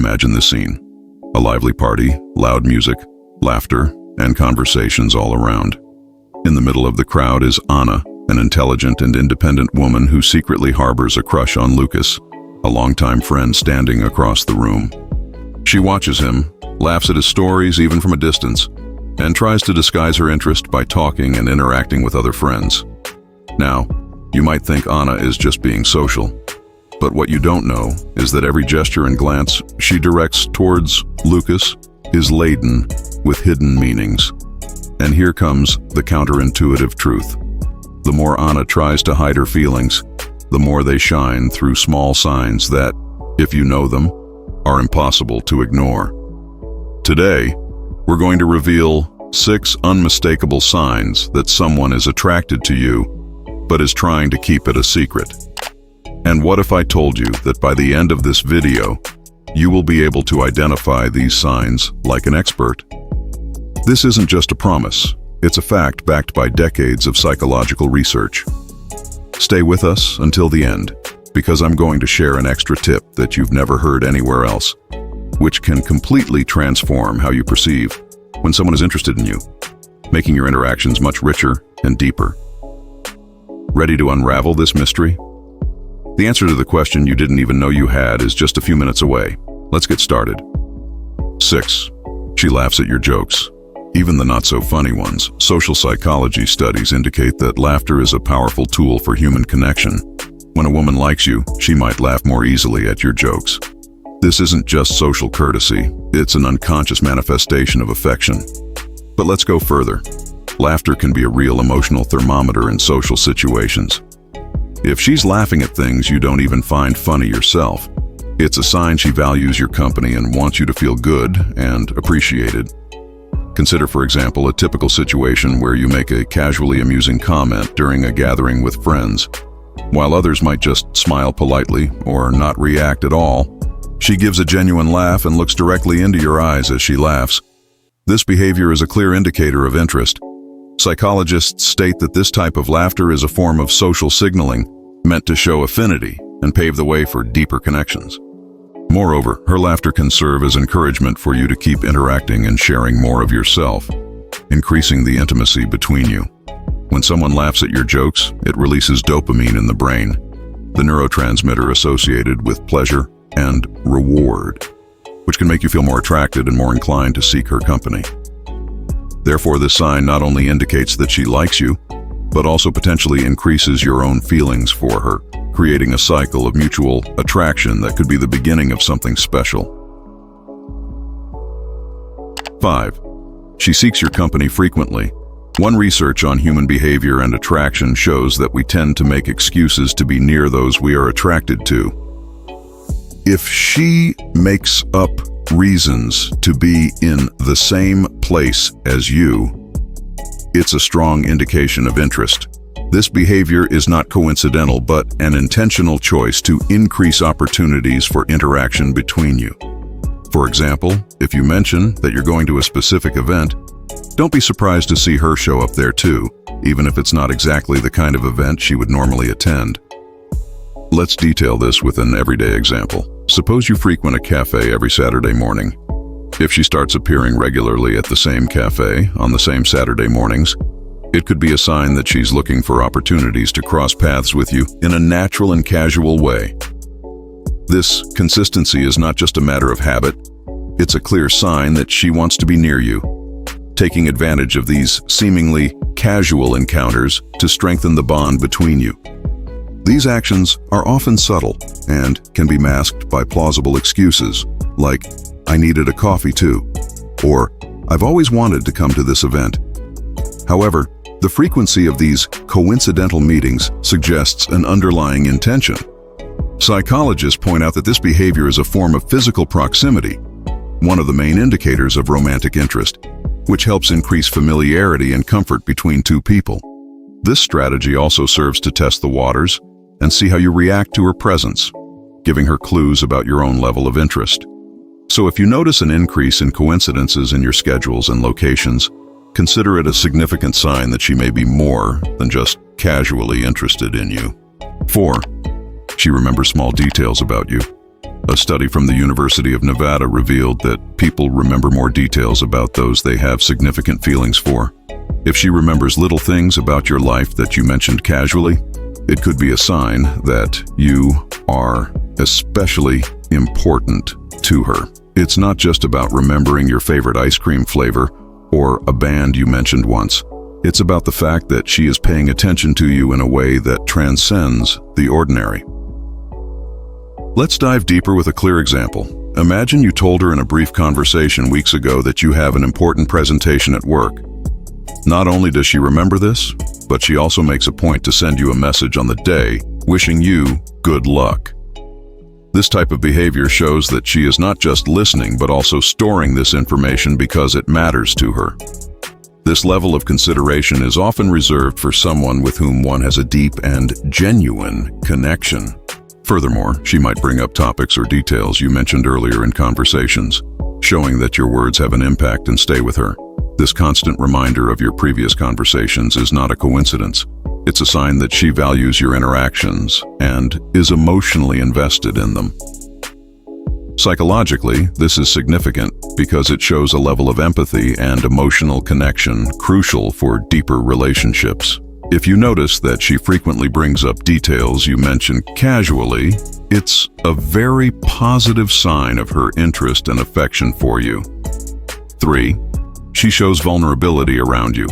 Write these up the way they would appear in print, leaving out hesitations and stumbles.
Imagine this scene. A lively party, loud music, laughter, and conversations all around. In the middle of the crowd is Anna, an intelligent and independent woman who secretly harbors a crush on Lucas, a longtime friend standing across the room. She watches him, laughs at his stories even from a distance, and tries to disguise her interest by talking and interacting with other friends. Now, you might think Anna is just being social, but what you don't know is that every gesture and glance she directs towards Lucas is laden with hidden meanings. And here comes the counterintuitive truth. The more Anna tries to hide her feelings, the more they shine through small signs that, if you know them, are impossible to ignore. Today, we're going to reveal 6 unmistakable signs that someone is attracted to you, but is trying to keep it a secret. And what if I told you that by the end of this video, you will be able to identify these signs like an expert? This isn't just a promise, it's a fact backed by decades of psychological research. Stay with us until the end, because I'm going to share an extra tip that you've never heard anywhere else, which can completely transform how you perceive when someone is interested in you, making your interactions much richer and deeper. Ready to unravel this mystery? The answer to the question you didn't even know you had is just a few minutes away. Let's get started. 6. She laughs at your jokes, even the not-so-funny ones. Social psychology studies indicate that laughter is a powerful tool for human connection. When a woman likes you, she might laugh more easily at your jokes. This isn't just social courtesy, it's an unconscious manifestation of affection. But let's go further. Laughter can be a real emotional thermometer in social situations. If she's laughing at things you don't even find funny yourself, it's a sign she values your company and wants you to feel good and appreciated. Consider, for example, a typical situation where you make a casually amusing comment during a gathering with friends. While others might just smile politely or not react at all, she gives a genuine laugh and looks directly into your eyes as she laughs. This behavior is a clear indicator of interest. Psychologists state that this type of laughter is a form of social signaling meant to show affinity and pave the way for deeper connections. Moreover, her laughter can serve as encouragement for you to keep interacting and sharing more of yourself, increasing the intimacy between you. When someone laughs at your jokes, it releases dopamine in the brain, the neurotransmitter associated with pleasure and reward, which can make you feel more attracted and more inclined to seek her company. Therefore, this sign not only indicates that she likes you, but also potentially increases your own feelings for her, creating a cycle of mutual attraction that could be the beginning of something special. 5. She seeks your company frequently. One research on human behavior and attraction shows that we tend to make excuses to be near those we are attracted to. If she makes up reasons to be in the same place as you, it's a strong indication of interest. This behavior is not coincidental, but an intentional choice to increase opportunities for interaction between you. For example, if you mention that you're going to a specific event, don't be surprised to see her show up there too, even if it's not exactly the kind of event she would normally attend. Let's detail this with an everyday example. Suppose you frequent a cafe every Saturday morning. If she starts appearing regularly at the same cafe on the same Saturday mornings, it could be a sign that she's looking for opportunities to cross paths with you in a natural and casual way. This consistency is not just a matter of habit, it's a clear sign that she wants to be near you, taking advantage of these seemingly casual encounters to strengthen the bond between you. These actions are often subtle and can be masked by plausible excuses, like, "I needed a coffee too," or "I've always wanted to come to this event." However, the frequency of these coincidental meetings suggests an underlying intention. Psychologists point out that this behavior is a form of physical proximity, one of the main indicators of romantic interest, which helps increase familiarity and comfort between two people. This strategy also serves to test the waters and see how you react to her presence, giving her clues about your own level of interest. So if you notice an increase in coincidences in your schedules and locations, consider it a significant sign that she may be more than just casually interested in you. 4. She remembers small details about you. A study from the University of Nevada revealed that people remember more details about those they have significant feelings for. If she remembers little things about your life that you mentioned casually, it could be a sign that you are especially important to her. It's not just about remembering your favorite ice cream flavor or a band you mentioned once. It's about the fact that she is paying attention to you in a way that transcends the ordinary. Let's dive deeper with a clear example. Imagine you told her in a brief conversation weeks ago that you have an important presentation at work. Not only does she remember this, but she also makes a point to send you a message on the day, wishing you good luck. This type of behavior shows that she is not just listening, but also storing this information because it matters to her. This level of consideration is often reserved for someone with whom one has a deep and genuine connection. Furthermore, she might bring up topics or details you mentioned earlier in conversations, showing that your words have an impact and stay with her. This constant reminder of your previous conversations is not a coincidence. It's a sign that she values your interactions and is emotionally invested in them. Psychologically, this is significant because it shows a level of empathy and emotional connection crucial for deeper relationships. If you notice that she frequently brings up details you mention casually, it's a very positive sign of her interest and affection for you. 3. She shows vulnerability around you.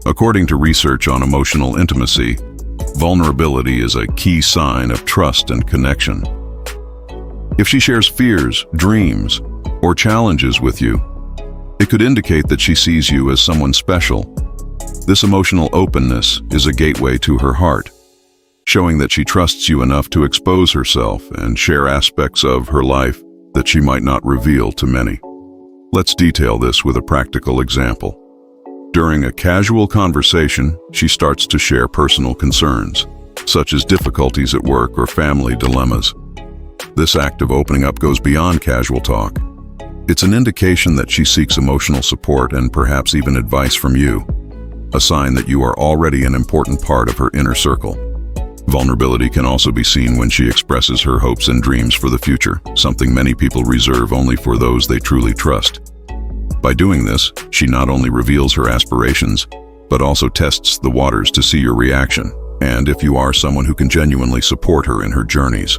According to research on emotional intimacy, vulnerability is a key sign of trust and connection. If she shares fears, dreams, or challenges with you, it could indicate that she sees you as someone special. This emotional openness is a gateway to her heart, showing that she trusts you enough to expose herself and share aspects of her life that she might not reveal to many. Let's detail this with a practical example. During a casual conversation, she starts to share personal concerns, such as difficulties at work or family dilemmas. This act of opening up goes beyond casual talk. It's an indication that she seeks emotional support and perhaps even advice from you, a sign that you are already an important part of her inner circle. Vulnerability can also be seen when she expresses her hopes and dreams for the future, something many people reserve only for those they truly trust. By doing this, she not only reveals her aspirations, but also tests the waters to see your reaction, and if you are someone who can genuinely support her in her journeys.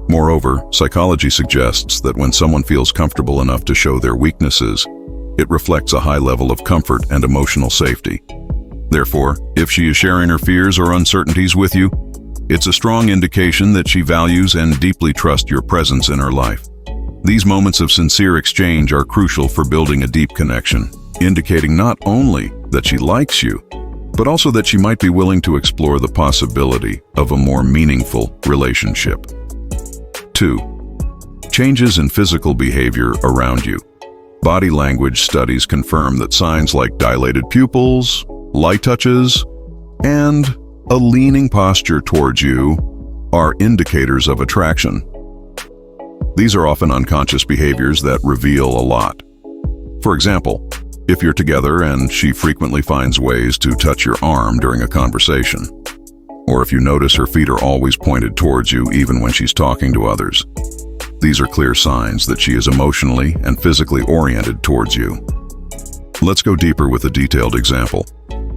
Moreover, psychology suggests that when someone feels comfortable enough to show their weaknesses, it reflects a high level of comfort and emotional safety. Therefore, if she is sharing her fears or uncertainties with you, it's a strong indication that she values and deeply trusts your presence in her life. These moments of sincere exchange are crucial for building a deep connection, indicating not only that she likes you, but also that she might be willing to explore the possibility of a more meaningful relationship. 2. Changes in physical behavior around you. Body language studies confirm that signs like dilated pupils, light touches, and a leaning posture towards you are indicators of attraction. These are often unconscious behaviors that reveal a lot. For example, if you're together and she frequently finds ways to touch your arm during a conversation, or if you notice her feet are always pointed towards you even when she's talking to others, these are clear signs that she is emotionally and physically oriented towards you. Let's go deeper with a detailed example.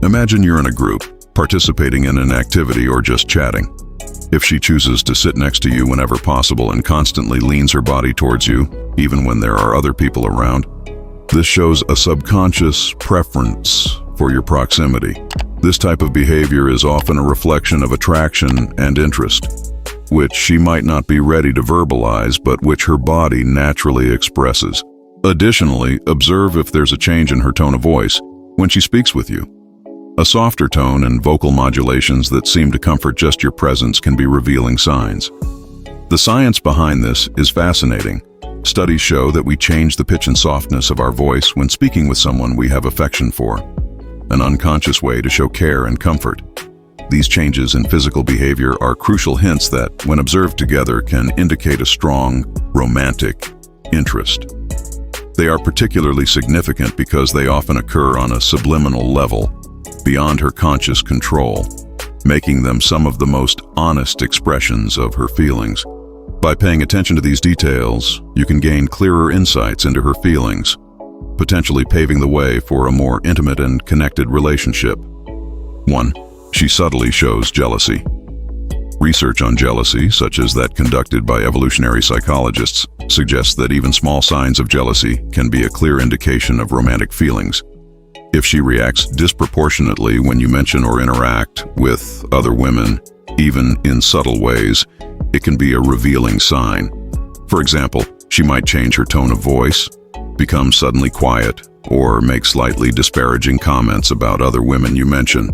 Imagine you're in a group, participating in an activity or just chatting. If she chooses to sit next to you whenever possible and constantly leans her body towards you, even when there are other people around, this shows a subconscious preference for your proximity. This type of behavior is often a reflection of attraction and interest, which she might not be ready to verbalize, but which her body naturally expresses. Additionally, observe if there's a change in her tone of voice when she speaks with you. A softer tone and vocal modulations that seem to comfort just your presence can be revealing signs. The science behind this is fascinating. Studies show that we change the pitch and softness of our voice when speaking with someone we have affection for, an unconscious way to show care and comfort. These changes in physical behavior are crucial hints that, when observed together, can indicate a strong, romantic interest. They are particularly significant because they often occur on a subliminal level, beyond her conscious control, making them some of the most honest expressions of her feelings. By paying attention to these details, you can gain clearer insights into her feelings, potentially paving the way for a more intimate and connected relationship. 1. She subtly shows jealousy. Research on jealousy, such as that conducted by evolutionary psychologists, suggests that even small signs of jealousy can be a clear indication of romantic feelings. If she reacts disproportionately when you mention or interact with other women, even in subtle ways, it can be a revealing sign. For example, she might change her tone of voice, become suddenly quiet, or make slightly disparaging comments about other women you mention.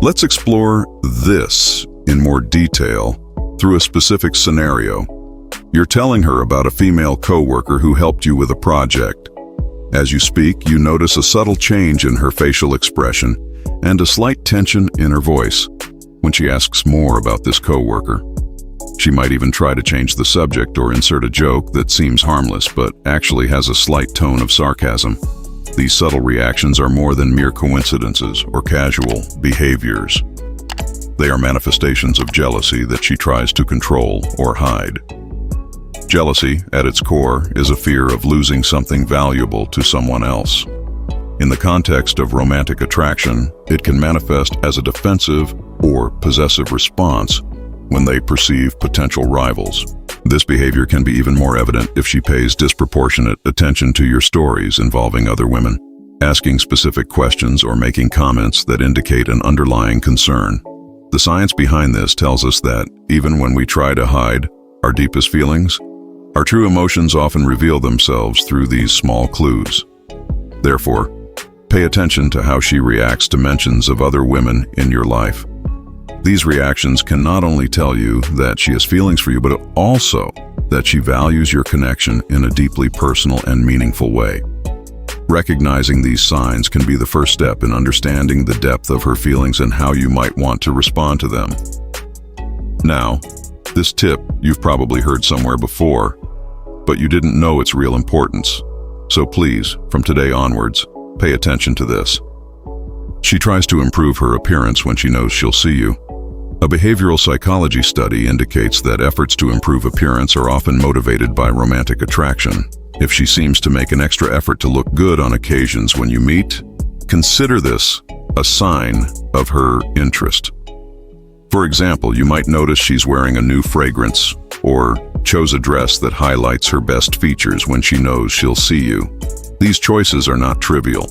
Let's explore this in more detail through a specific scenario. You're telling her about a female coworker who helped you with a project. As you speak, you notice a subtle change in her facial expression and a slight tension in her voice when she asks more about this coworker. She might even try to change the subject or insert a joke that seems harmless but actually has a slight tone of sarcasm. These subtle reactions are more than mere coincidences or casual behaviors. They are manifestations of jealousy that she tries to control or hide. Jealousy, at its core, is a fear of losing something valuable to someone else. In the context of romantic attraction, it can manifest as a defensive or possessive response when they perceive potential rivals. This behavior can be even more evident if she pays disproportionate attention to your stories involving other women, asking specific questions or making comments that indicate an underlying concern. The science behind this tells us that, even when we try to hide our deepest feelings, our true emotions often reveal themselves through these small clues. Therefore, pay attention to how she reacts to mentions of other women in your life. These reactions can not only tell you that she has feelings for you, but also that she values your connection in a deeply personal and meaningful way. Recognizing these signs can be the first step in understanding the depth of her feelings and how you might want to respond to them. Now, this tip you've probably heard somewhere before, but you didn't know its real importance. So please, from today onwards, pay attention to this. She tries to improve her appearance when she knows she'll see you. A behavioral psychology study indicates that efforts to improve appearance are often motivated by romantic attraction. If she seems to make an extra effort to look good on occasions when you meet, consider this a sign of her interest. For example, you might notice she's wearing a new fragrance or chose a dress that highlights her best features when she knows she'll see you. These choices are not trivial.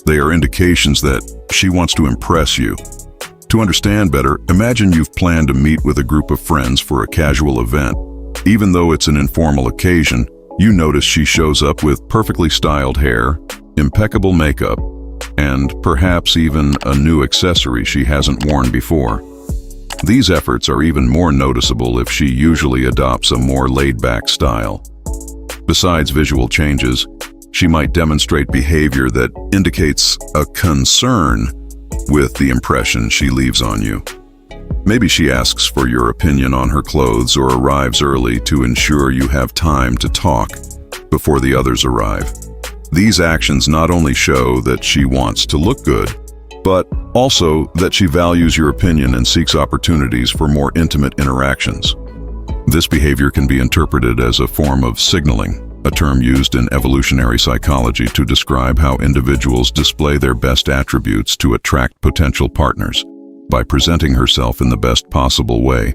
They are indications that she wants to impress you. To understand better, imagine you've planned to meet with a group of friends for a casual event. Even though it's an informal occasion, you notice she shows up with perfectly styled hair, impeccable makeup, and perhaps even a new accessory she hasn't worn before. These efforts are even more noticeable if she usually adopts a more laid-back style. Besides visual changes, she might demonstrate behavior that indicates a concern with the impression she leaves on you. Maybe she asks for your opinion on her clothes or arrives early to ensure you have time to talk before the others arrive. These actions not only show that she wants to look good, but also that she values your opinion and seeks opportunities for more intimate interactions. This behavior can be interpreted as a form of signaling, a term used in evolutionary psychology to describe how individuals display their best attributes to attract potential partners. By presenting herself in the best possible way,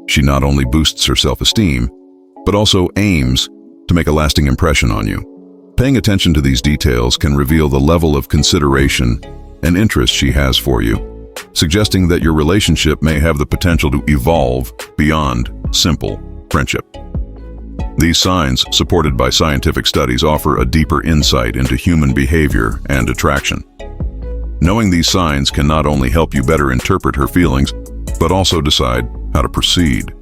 she not only boosts her self-esteem, but also aims to make a lasting impression on you. Paying attention to these details can reveal the level of consideration and interest she has for you, suggesting that your relationship may have the potential to evolve beyond simple friendship. These signs, supported by scientific studies, offer a deeper insight into human behavior and attraction. Knowing these signs can not only help you better interpret her feelings, but also decide how to proceed.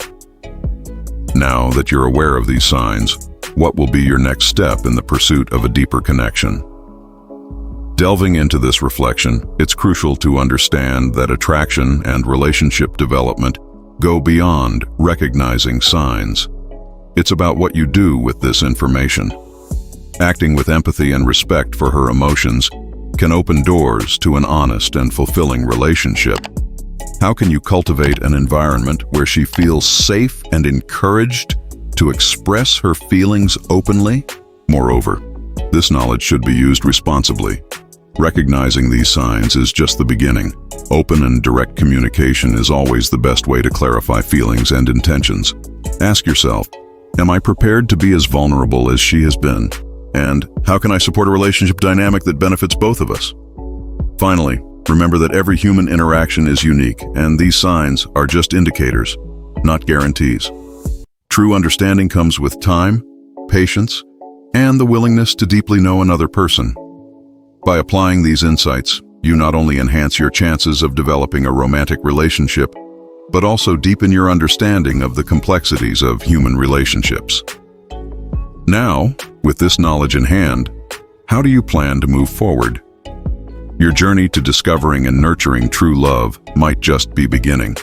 Now that you're aware of these signs, what will be your next step in the pursuit of a deeper connection? Delving into this reflection, it's crucial to understand that attraction and relationship development go beyond recognizing signs. It's about what you do with this information. Acting with empathy and respect for her emotions can open doors to an honest and fulfilling relationship. How can you cultivate an environment where she feels safe and encouraged to express her feelings openly. Moreover, this knowledge should be used responsibly. Recognizing these signs is just the beginning. Open and direct communication is always the best way to clarify feelings and intentions. Ask yourself, am I prepared to be as vulnerable as she has been? And how can I support a relationship dynamic that benefits both of us? Finally, remember that every human interaction is unique, and these signs are just indicators, not guarantees. True understanding comes with time, patience, and the willingness to deeply know another person. By applying these insights, you not only enhance your chances of developing a romantic relationship, but also deepen your understanding of the complexities of human relationships. Now, with this knowledge in hand, how do you plan to move forward? Your journey to discovering and nurturing true love might just be beginning.